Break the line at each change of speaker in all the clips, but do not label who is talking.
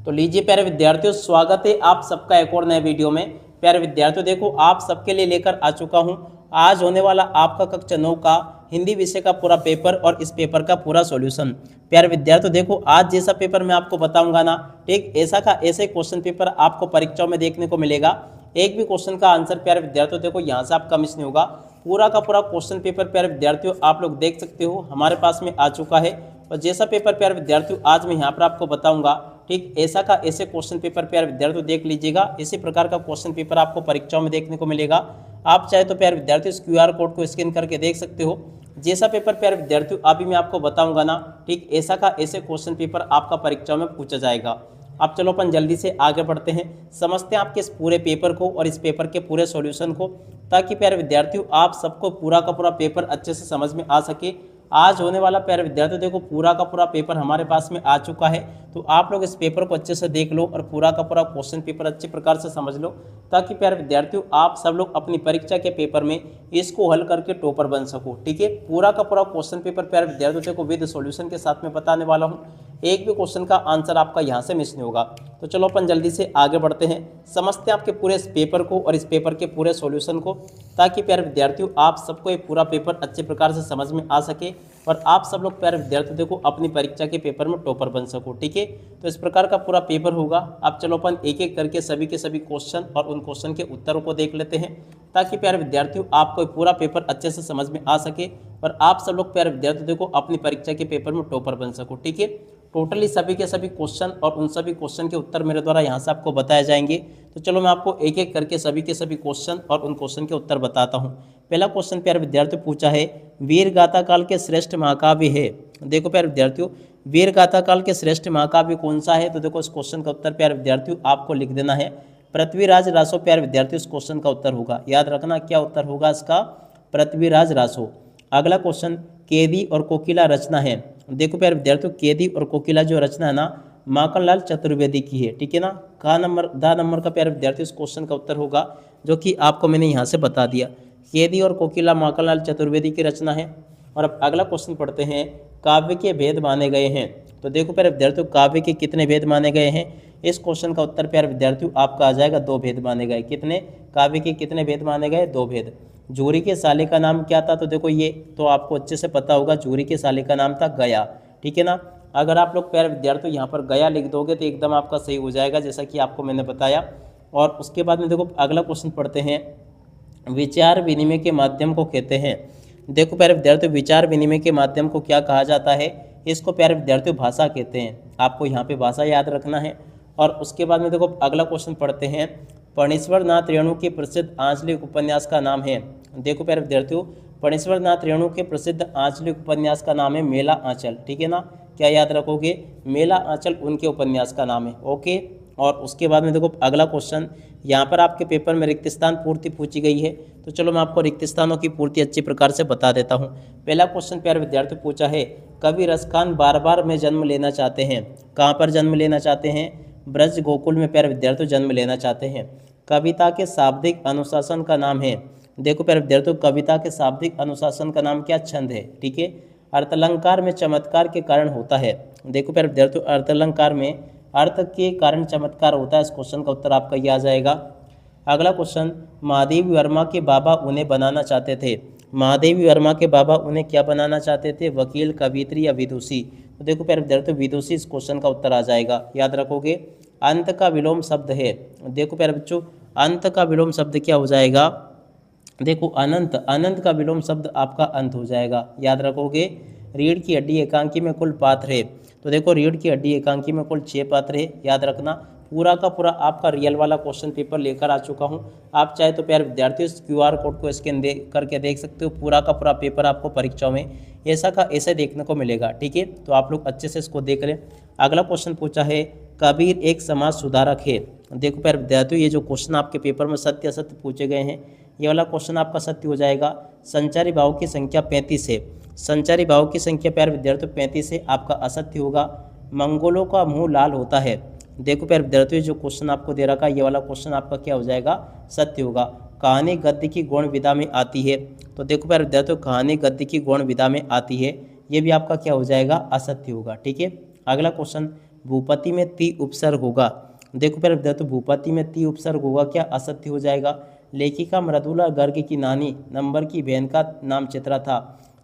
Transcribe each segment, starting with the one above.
तो लीजिए प्यारे विद्यार्थियों, स्वागत है आप सबका एक और नए वीडियो में। प्यारे विद्यार्थियों, देखो आप सबके लिए लेकर आ चुका हूं आज होने वाला आपका कक्षा 9 का हिंदी विषय का पूरा पेपर और इस पेपर का पूरा सॉल्यूशन। प्यारे विद्यार्थियों, देखो आज जैसा पेपर मैं आपको बताऊंगा ना, ठीक ऐसा का ऐसे क्वेश्चन पेपर आपको परीक्षाओं में देखने को मिलेगा। एक भी क्वेश्चन का आंसर प्यारे विद्यार्थियों देखो यहाँ से आपका मिस नहीं होगा। पूरा का पूरा क्वेश्चन पेपर प्यारे विद्यार्थियों आप लोग देख सकते हो हमारे पास में आ चुका है। और जैसा पेपर प्यारे विद्यार्थियों आज मैं यहाँ पर आपको बताऊंगा, ठीक ऐसा का ऐसे क्वेश्चन पेपर प्यारे विद्यार्थियों देख लीजिएगा। इसी प्रकार का क्वेश्चन पेपर आपको परीक्षाओं में देखने को मिलेगा। आप चाहे तो प्यारे विद्यार्थियों इस QR कोड को स्कैन करके देख सकते हो। जैसा पेपर प्यारे विद्यार्थियों अभी मैं आपको बताऊंगा ना, ठीक ऐसा का ऐसे क्वेश्चन पेपर आपका परीक्षाओं में पूछा जाएगा। अब चलो अपन जल्दी से आगे बढ़ते हैं, समझते हैं आपके इस पूरे पेपर को और इस पेपर के पूरे सॉल्यूशन को, ताकि प्यारे विद्यार्थियों आप सबको पूरा का पूरा पेपर अच्छे से समझ में आ सके। आज होने वाला प्यारे विद्यार्थियों देखो पूरा का पूरा पेपर हमारे पास में आ चुका है, तो आप लोग इस पेपर को अच्छे से देख लो और पूरा का पूरा क्वेश्चन पेपर अच्छे प्रकार से समझ लो, ताकि प्यारे विद्यार्थियों आप सब लोग अपनी परीक्षा के पेपर में इसको हल करके टॉपर बन सको। ठीक है, पूरा का पूरा क्वेश्चन पेपर प्यारे विद्यार्थियों देखो विद सॉल्यूशन के साथ में बताने वाला हूँ। एक भी क्वेश्चन का आंसर आपका यहाँ से मिस नहीं होगा। तो चलो अपन जल्दी से आगे बढ़ते हैं, समझते हैं आपके पूरे इस पेपर को और इस पेपर के पूरे सॉल्यूशन को, ताकि प्यारे विद्यार्थियों आप सबको ये पूरा पेपर अच्छे प्रकार से समझ में आ सके और आप सब लोग प्यारे विद्यार्थियों देखो अपनी परीक्षा के पेपर में टॉपर बन सको। ठीक है, तो इस प्रकार का पूरा पेपर होगा। अब चलो अपन एक एक करके सभी के सभी क्वेश्चन और उन क्वेश्चन के उत्तरों को देख लेते हैं, ताकि प्यारे विद्यार्थियों आपको पूरा पेपर अच्छे से समझ में आ सके और आप सब लोग प्यारे विद्यार्थियों देखो अपनी परीक्षा के पेपर में टॉपर बन सको। ठीक है, टोटली सभी के सभी क्वेश्चन और उन सभी क्वेश्चन के उत्तर मेरे द्वारा यहाँ से आपको बताए जाएंगे। तो चलो मैं आपको एक एक करके सभी के सभी क्वेश्चन और उन क्वेश्चन के उत्तर बताता हूँ। पहला क्वेश्चन प्यारे विद्यार्थियों पूछा है, वीर गाथा काल के श्रेष्ठ महाकाव्य है। देखो प्यारे विद्यार्थियों, वीर गाथा काल के श्रेष्ठ महाकाव्य कौन सा है? तो देखो इस क्वेश्चन का उत्तर प्यारे विद्यार्थियों आपको लिख देना है पृथ्वीराज रासो। प्यारे विद्यार्थियों इस क्वेश्चन का उत्तर होगा, याद रखना क्या उत्तर होगा इसका, पृथ्वीराज रासो। अगला क्वेश्चन, केदी और कोकिला रचना है। देखो प्यारे विद्यार्थियों केदी और कोकिला जो रचना है ना, माखनलाल चतुर्वेदी की है। ठीक है ना, दा नंबर का प्यारे विद्यार्थियों इस क्वेश्चन का उत्तर होगा, जो कि आपको मैंने यहाँ से बता दिया। केदी और कोकिला माखनलाल चतुर्वेदी की रचना है। और अब अगला क्वेश्चन पढ़ते हैं, काव्य के भेद माने गए हैं। तो देखो प्यारे विद्यार्थियों काव्य के कितने भेद माने गए हैं? इस क्वेश्चन का उत्तर प्यारे विद्यार्थियों आपका आ जाएगा 2 भेद माने गए। कितने? काव्य के कितने भेद माने गए? 2 भेद। जूरी के साले का नाम क्या था? तो देखो ये तो आपको अच्छे से पता होगा, जूरी के साले का नाम था गया। ठीक है ना, अगर आप लोग प्यारे विद्यार्थियों यहाँ पर गया लिख दोगे तो एकदम आपका सही हो जाएगा, जैसा कि आपको मैंने बताया। और उसके बाद में देखो अगला क्वेश्चन पढ़ते हैं, विचार विनिमय के माध्यम को कहते हैं। देखो प्यारे विद्यार्थियों विचार विनिमय के माध्यम को क्या कहा जाता है? इसको प्यारे विद्यार्थियों भाषा कहते हैं। आपको यहाँ पे भाषा याद रखना है। और उसके बाद में देखो अगला क्वेश्चन पढ़ते हैं, फणीश्वर नाथ रेणु के प्रसिद्ध आंचलिक उपन्यास का नाम है। देखो प्यारे विद्यार्थियों फणीश्वर नाथ रेणु के प्रसिद्ध आंचलिक उपन्यास का नाम है मेला आंचल। ठीक है ना, क्या याद रखोगे? मेला आंचल उनके उपन्यास का नाम है। ओके, और उसके बाद में देखो अगला क्वेश्चन, यहाँ पर आपके पेपर में रिक्त स्थान पूर्ति पूछी गई है। तो चलो मैं आपको रिक्त स्थानों की पूर्ति अच्छी प्रकार से बता देता हूँ। पहला क्वेश्चन प्यारे विद्यार्थियों पूछा है, कवि रसखान बार बार में जन्म लेना चाहते हैं। कहाँ पर जन्म लेना चाहते हैं? ब्रज गोकुल में प्यारे विद्यार्थियों जन्म लेना चाहते हैं। कविता के शाब्दिक अनुशासन का नाम है। देखो प्यारे विद्यार्थियों कविता के शाब्दिक अनुशासन का नाम क्या? छंद है। ठीक है, अर्थालंकार में चमत्कार के कारण होता है। देखो प्यारे विद्यार्थियों अर्थालंकार में अर्थ के कारण चमत्कार होता है। इस क्वेश्चन का उत्तर आपका ये आ जाएगा। अगला क्वेश्चन, महादेवी वर्मा के बाबा उन्हें बनाना चाहते थे। महादेवी वर्मा के बाबा उन्हें क्या बनाना चाहते थे? वकील, कवित्री या विदुषी? तो देखो प्यारे विद्यार्थियों विदुषी इस क्वेश्चन का उत्तर आ जाएगा, याद रखोगे। अंत का विलोम शब्द है। देखो प्यारे बच्चों अंत का विलोम शब्द क्या हो जाएगा? देखो अनंत, अनंत का विलोम शब्द आपका अंत हो जाएगा, याद रखोगे। रीढ़ की हड्डी एकांकी में कुल पात्र है। तो देखो रीढ़ की हड्डी एकांकी में कुल 6 पात्र है, याद रखना। पूरा का पूरा आपका रियल वाला क्वेश्चन पेपर लेकर आ चुका हूँ। आप चाहे तो प्यारे विद्यार्थियों इस QR कोड को स्कैन करके देख सकते हो। पूरा का पूरा पेपर आपको परीक्षाओं में ऐसा का ऐसे देखने को मिलेगा। ठीक है, तो आप लोग अच्छे से इसको देख लें। अगला क्वेश्चन पूछा है, कबीर एक समाज सुधारक है। देखो प्यारे विद्यार्थियों ये जो क्वेश्चन आपके पेपर में सत्य असत्य पूछे गए हैं, ये वाला क्वेश्चन आपका सत्य हो जाएगा। संचारी भाव की संख्या 35 है। संचारी भाव की संख्या प्यारे विद्यार्थियों 35 है, आपका असत्य होगा। मंगोलों का मुंह लाल होता है। देखो प्यारे विद्यार्थियों जो क्वेश्चन आपको दे रखा है ये वाला क्वेश्चन आपका क्या हो जाएगा? सत्य होगा। कहानी गद्य की गौण विधा में आती है। तो देखो प्यारे विद्यार्थियों कहानी गद्य की गौण विधा में आती है, ये भी आपका क्या हो जाएगा? असत्य होगा। ठीक है, अगला क्वेश्चन, भूपति में ती उपसर्ग होगा। देखो प्यारे विद्यार्थियों, भूपति में ती उपसर्ग होगा क्या, असत्य हो जाएगा। लेखिका मृदुला गर्ग की नानी नंबर की बहन का नाम चित्रा था।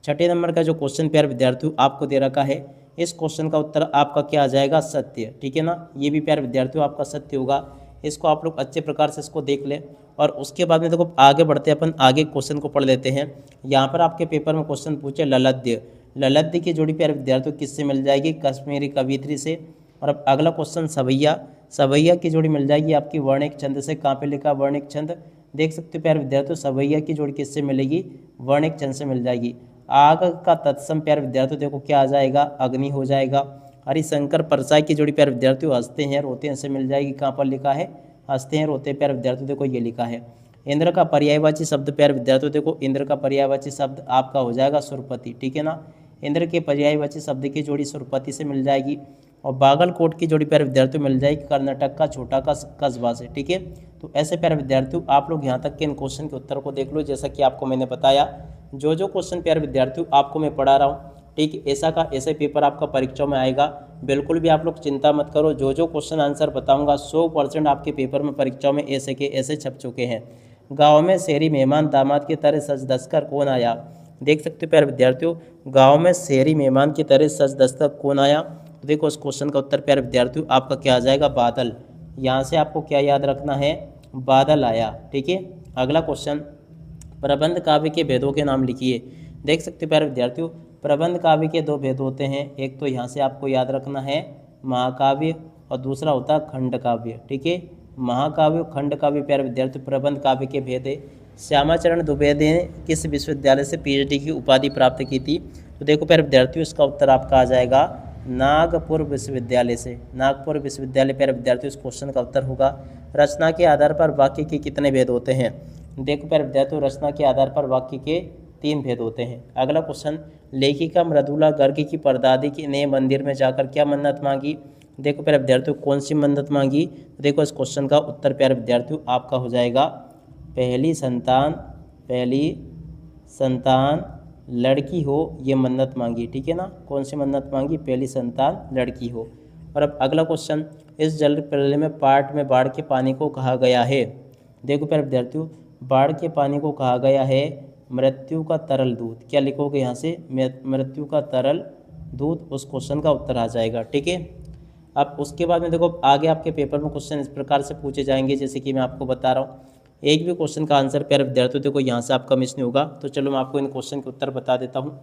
छठे नंबर का जो क्वेश्चन प्यारे विद्यार्थियों आपको दे रखा है, इस क्वेश्चन का उत्तर आपका क्या आ जाएगा, सत्य। ठीक है ना, ये भी प्यारे विद्यार्थियों आपका सत्य होगा। इसको आप लोग अच्छे प्रकार से इसको देख लें। और उसके बाद में देखो आगे बढ़ते हैं, अपन आगे क्वेश्चन को पढ़ लेते हैं। यहाँ पर आपके पेपर में क्वेश्चन पूछे ललद्य। ललद्य की जोड़ी प्यारे विद्यार्थियों किससे मिल जाएगी, कश्मीरी कवियत्री से। और अब अगला क्वेश्चन सवैया। सवैया की जोड़ी मिल जाएगी आपकी वर्णिक छंद से। कहाँ पे लिखा, वर्णिक छंद, देख सकते हो प्यारे विद्यार्थियों, सवैया की जोड़ी किससे मिलेगी, वर्णिक छंद से मिल जाएगी। आग का तत्सम प्यारे विद्यार्थियों देखो क्या आ जाएगा, अग्नि हो जाएगा। हरिशंकर परसाई की जोड़ी प्यारे विद्यार्थियों हंसते हैं रोते हैं से मिल जाएगी। कहाँ पर लिखा है, हंसते हैं रोते हैं प्यारे विद्यार्थियों देखो ये लिखा है। इंद्र का पर्यायवाची शब्द प्यारे विद्यार्थियों देखो, इंद्र का पर्यायवाची शब्द आपका हो जाएगा सुरपति। ठीक है ना, इंद्र के पर्यायवाची शब्द की जोड़ी सुरपति से मिल जाएगी। और बागलकोट की जोड़ी प्यारे विद्यार्थियों मिल जाएगी कर्नाटक का छोटा कस्बा से। ठीक है, तो ऐसे प्यारे विद्यार्थियों आप लोग यहाँ तक के इन क्वेश्चन के उत्तर को देख लो। जैसा कि आपको मैंने बताया, जो क्वेश्चन प्यारे विद्यार्थियों आपको मैं पढ़ा रहा हूँ, ठीक, ऐसा का ऐसे पेपर आपका परीक्षा में आएगा। बिल्कुल भी आप लोग चिंता मत करो, जो क्वेश्चन आंसर बताऊंगा 100% आपके पेपर में परीक्षा में ऐसे के ऐसे छप चुके हैं। गाँव में शहरी मेहमान दामाद की तरह सज धस कर कौन आया। देख सकते हो प्यारे विद्यार्थियों, गाँव में शहरी मेहमान की तरह सज धस कर कौन आया। तो देखो इस क्वेश्चन का उत्तर प्यारे विद्यार्थियों आपका क्या आ जाएगा, बादल। यहाँ से आपको क्या याद रखना है, बादल आया। ठीक है, अगला क्वेश्चन, प्रबंध काव्य के भेदों के नाम लिखिए। देख सकते हो प्यारे विद्यार्थियों, प्रबंध काव्य के दो भेद होते हैं। एक तो यहाँ से आपको याद रखना है महाकाव्य, और दूसरा होता है खंड काव्य। ठीक है, महाकाव्य और खंड काव्य प्यारे विद्यार्थियों प्रबंध काव्य के भेद है। श्यामाचरण द्विवेदी ने किस विश्वविद्यालय से PhD की उपाधि प्राप्त की थी। तो देखो प्यारे विद्यार्थियों इसका उत्तर आपका आ जाएगा नागपुर विश्वविद्यालय से। नागपुर विश्वविद्यालय प्यारे विद्यार्थियों इस क्वेश्चन का उत्तर होगा। रचना के आधार पर वाक्य के कितने भेद होते हैं। देखो प्यारे विद्यार्थियों, रचना के आधार पर वाक्य के 3 भेद होते हैं। अगला क्वेश्चन, लेखिका मृदुला गर्ग की परदादी की ने मंदिर में जाकर क्या मन्नत मांगी। देखो प्यारे विद्यार्थियों कौन सी मन्नत मांगी। देखो इस क्वेश्चन का उत्तर प्यारे विद्यार्थियों आपका हो जाएगा पहली संतान लड़की हो ये मन्नत मांगी। ठीक है ना, कौन सी मन्नत मांगी, पहली संतान लड़की हो। और अब अगला क्वेश्चन, इस जल प्रलय में पाठ में बाढ़ के पानी को कहा गया है। देखो प्यारे विद्यार्थियों, बाढ़ के पानी को कहा गया है मृत्यु का तरल दूध। क्या लिखोगे यहाँ से, मृत्यु का तरल दूध, उस क्वेश्चन का उत्तर आ जाएगा। ठीक है, अब उसके बाद में देखो आगे आपके पेपर में क्वेश्चन इस प्रकार से पूछे जाएंगे जैसे कि मैं आपको बता रहा हूँ। एक भी क्वेश्चन का आंसर प्यारे विद्यार्थियों देखो यहाँ से आपका मिस नहीं होगा। तो चलो मैं आपको इन क्वेश्चन के उत्तर बता देता हूँ।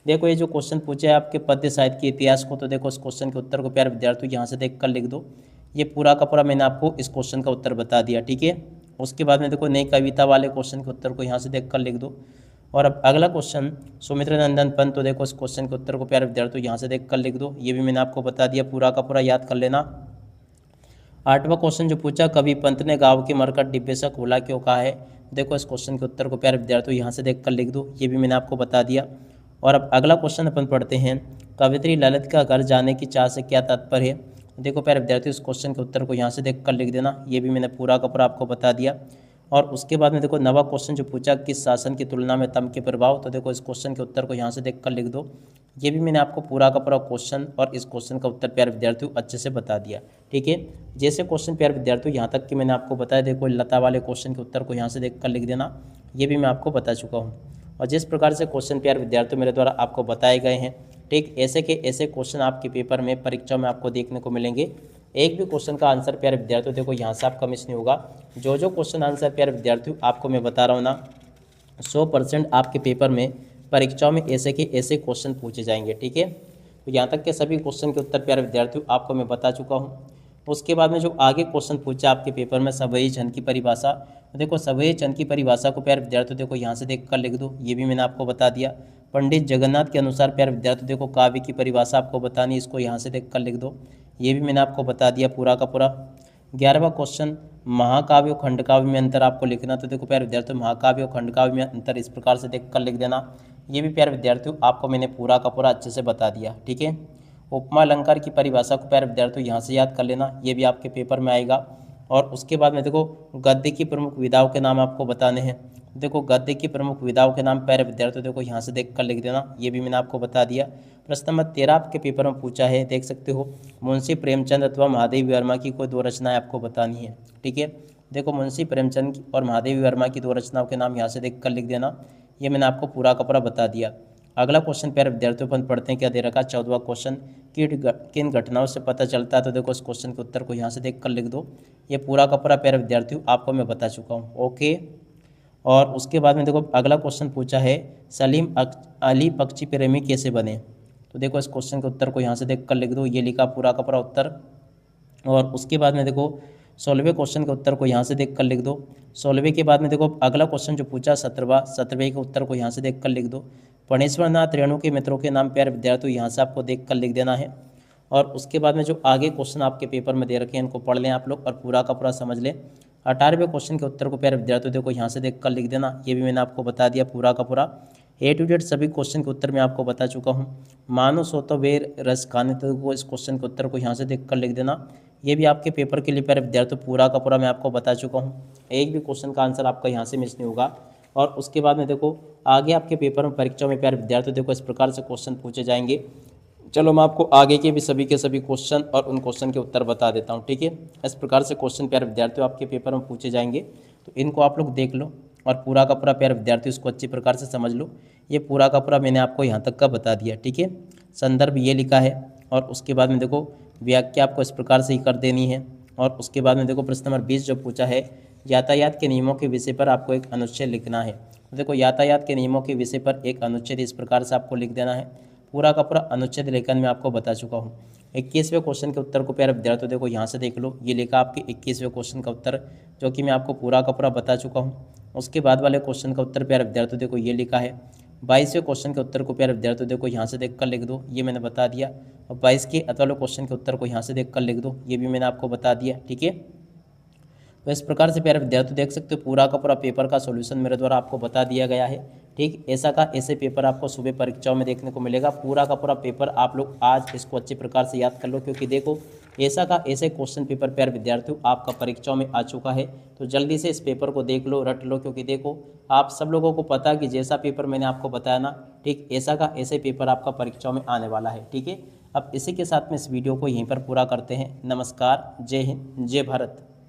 देखो ये जो क्वेश्चन पूछे है आपके पद्य साहित्य के इतिहास को, तो देखो इस क्वेश्चन के उत्तर को प्यारे विद्यार्थियों यहाँ से देख कर लिख दो। ये पूरा का पूरा मैंने आपको इस क्वेश्चन का उत्तर बता दिया। ठीक है, उसके बाद में देखो नई कविता वाले क्वेश्चन के उत्तर को यहाँ से देख कर लिख दो। और अब अगला क्वेश्चन, सुमित्रा नंदन पंत, तो देखो इस क्वेश्चन के उत्तर को प्यारे विद्यार्थियों यहाँ से देख कर लिख दो। ये भी मैंने आपको बता दिया, पूरा का पूरा याद कर लेना। 8वां क्वेश्चन जो पूछा, कवि पंत ने गाँव के मरकट डिब्बे से खोला क्यों कहा है। देखो इस क्वेश्चन के उत्तर को प्यारे विद्यार्थियों यहाँ से देख कर लिख दो। ये भी मैंने आपको बता दिया। और अब अगला क्वेश्चन अपन पढ़ते हैं, कवित्री ललित का घर जाने की चाह से क्या तात्पर्य है। देखो प्यारे विद्यार्थियों इस क्वेश्चन के उत्तर को यहाँ से देख कर लिख देना। ये भी मैंने पूरा का पूरा आपको बता दिया। और उसके बाद में देखो 9वां क्वेश्चन जो पूछा, किस शासन की तुलना में तम के प्रभाव। तो देखो इस क्वेश्चन के उत्तर को यहाँ से देख कर लिख दो। ये भी मैंने आपको पूरा का पूरा क्वेश्चन और इस क्वेश्चन का उत्तर प्यारे विद्यार्थियों अच्छे से बता दिया। ठीक है, जैसे क्वेश्चन प्यारे विद्यार्थियों यहाँ तक कि मैंने आपको बताया, देखो लता वाले क्वेश्चन के उत्तर को यहाँ से देख कर लिख देना। ये भी मैं आपको बता चुका हूँ। और जिस प्रकार से क्वेश्चन प्यारे विद्यार्थियों मेरे द्वारा आपको बताए गए हैं, ठीक ऐसे के ऐसे क्वेश्चन आपके पेपर में परीक्षा में आपको देखने को मिलेंगे। एक भी क्वेश्चन का आंसर प्यारे विद्यार्थियों देखो यहाँ से आपका मिस नहीं होगा। जो क्वेश्चन आंसर प्यारे विद्यार्थियों आपको मैं बता रहा हूँ ना, 100% आपके पेपर में परीक्षाओं में ऐसे के ऐसे क्वेश्चन पूछे जाएंगे। ठीक है, तो यहाँ तक के सभी क्वेश्चन के उत्तर प्यारे विद्यार्थियों आपको मैं बता चुका हूँ। उसके बाद में जो आगे क्वेश्चन पूछा आपके पेपर में, सवई छंद की परिभाषा। तो देखो सवई छंद की परिभाषा को प्यारे विद्यार्थियों देखो यहाँ से देख कर लिख दो। ये भी मैंने आपको बता दिया। पंडित जगन्नाथ के अनुसार प्यारे विद्यार्थियों देखो काव्य की परिभाषा आपको बतानी, इसको यहाँ से देख कर लिख दो। ये भी मैंने आपको बता दिया पूरा का पूरा। 11वां क्वेश्चन, महाकाव्य और खंड काव्य में अंतर आपको लिखना। तो देखो प्यारे विद्यार्थियों महाकाव्य और खंड काव्य में अंतर इस प्रकार से देख कर लिख देना। ये भी प्यारे विद्यार्थियों आपको मैंने पूरा का पूरा अच्छे से बता दिया। ठीक है, उपमा अलंकार की परिभाषा को प्यारे विद्यार्थियों यहाँ से याद कर लेना। ये भी आपके पेपर में आएगा। और उसके बाद में देखो गद्य की प्रमुख विधाओं के नाम आपको बताने हैं। देखो गद्य की प्रमुख विधाओं के नाम प्यारे विद्यार्थियों देखो यहाँ से देख कर लिख देना, ये भी मैंने आपको बता दिया। प्रश्न नंबर 13 आपके पेपर में पूछा है, देख सकते हो, मुंशी प्रेमचंद अथवा महादेवी वर्मा की कोई 2 रचनाएं आपको बतानी है। ठीक है, देखो मुंशी प्रेमचंद और महादेवी वर्मा की 2 रचनाओं के नाम यहाँ से देख कर लिख देना, ये मैंने आपको पूरा का पूरा बता दिया। अगला क्वेश्चन प्यारे विद्यार्थियों अपन पढ़ते हैं, क्या दे रखा 14वां क्वेश्चन, किन घटनाओं से पता चलता है। तो देखो इस क्वेश्चन के उत्तर को यहाँ से देख कर लिख दो, ये पूरा का पूरा प्यारे विद्यार्थियों आपको मैं बता चुका हूँ। ओके, और उसके बाद में देखो अगला क्वेश्चन पूछा है, सलीम अली पक्षी प्रेमी कैसे बने। तो देखो इस क्वेश्चन के उत्तर को यहाँ से देख कर लिख दो, ये लिखा पूरा का पूरा उत्तर। और उसके बाद में देखो 16वें क्वेश्चन के उत्तर को यहाँ से देख कर लिख दो। 16वें के बाद में देखो अगला क्वेश्चन जो पूछा 17वें के उत्तर को यहाँ से देख कर लिख दो। फणेश्वर नाथ रेणु के मित्रों के नाम प्यारे विद्यार्थियों यहाँ से आपको देख कर लिख देना है। और उसके बाद में जो आगे क्वेश्चन आपके पेपर में दे रखे हैं इनको पढ़ लें आप लोग और पूरा का पूरा समझ लें। 18वें क्वेश्चन के उत्तर को प्यारे विद्यार्थियों देखो यहाँ से देख कर लिख देना, ये भी मैंने आपको बता दिया पूरा का पूरा। ए टू जेड सभी क्वेश्चन के उत्तर मैं आपको बता चुका हूँ। मानो सो तो बेर रस खाने, तो इस क्वेश्चन के उत्तर को यहाँ से देख कर लिख देना, ये भी आपके पेपर के लिए प्यारे विद्यार्थियों पूरा का पूरा मैं आपको बता चुका हूँ। एक भी क्वेश्चन का आंसर आपका यहाँ से मिस नहीं होगा। और उसके बाद में देखो आगे आपके पेपर में परीक्षा में प्यारे विद्यार्थियों देखो इस प्रकार से क्वेश्चन पूछे जाएंगे। चलो मैं आपको आगे के भी सभी क्वेश्चन और उन क्वेश्चन के उत्तर बता देता हूँ। ठीक है, इस प्रकार से क्वेश्चन प्यारे विद्यार्थियों आपके पेपर में पूछे जाएंगे, तो इनको आप लोग देख लो और पूरा का पूरा प्यारे विद्यार्थियों इसको अच्छी प्रकार से समझ लो। ये पूरा का पूरा मैंने आपको यहाँ तक का बता दिया। ठीक है, संदर्भ ये लिखा है और उसके बाद में देखो व्याख्या आपको इस प्रकार से ही कर देनी है। और उसके बाद में देखो प्रश्न नंबर 20 जो पूछा है, यातायात के नियमों के विषय पर आपको एक अनुच्छेद लिखना है। तो देखो यातायात के नियमों के विषय पर एक अनुच्छेद इस प्रकार से आपको लिख देना है। पूरा का पूरा अनुच्छेद लेखन में आपको बता चुका हूँ। 21वें क्वेश्चन के उत्तर को प्यारे विद्यार्थियों देखो यहाँ से देख लो, ये लिखा आपके 21वें क्वेश्चन का उत्तर, जो कि मैं आपको पूरा का पूरा बता चुका हूँ। उसके बाद वाले क्वेश्चन का उत्तर प्यारे विद्यार्थियों देखो ये लिखा है। 22वें क्वेश्चन के उत्तर को प्यारे विद्यार्थियों देखो यहाँ से देख कर लिख दो, ये मैंने बता दिया। और 22 के वाले क्वेश्चन के उत्तर को यहाँ से देख कर लिख दो, ये भी मैंने आपको बता दिया। ठीक है, तो इस प्रकार से प्यारे विद्यार्थी देख सकते हो पूरा का पूरा पेपर का सॉल्यूशन मेरे द्वारा आपको बता दिया गया है। ठीक, ऐसा का ऐसे पेपर आपको सुबह परीक्षाओं में देखने को मिलेगा। पूरा का पूरा पेपर आप लोग आज इसको अच्छी प्रकार से याद कर लो, क्योंकि देखो ऐसा का ऐसे क्वेश्चन पेपर प्यारे विद्यार्थियों आपका परीक्षाओं में आ चुका है। तो जल्दी से इस पेपर को देख लो, रट लो, क्योंकि देखो आप सब लोगों को पता कि जैसा पेपर मैंने आपको बताया ना, ठीक ऐसा का ऐसे पेपर आपका परीक्षाओं में आने वाला है। ठीक है, अब इसी के साथ में इस वीडियो को यहीं पर पूरा करते हैं। नमस्कार, जय हिंद, जय भारत।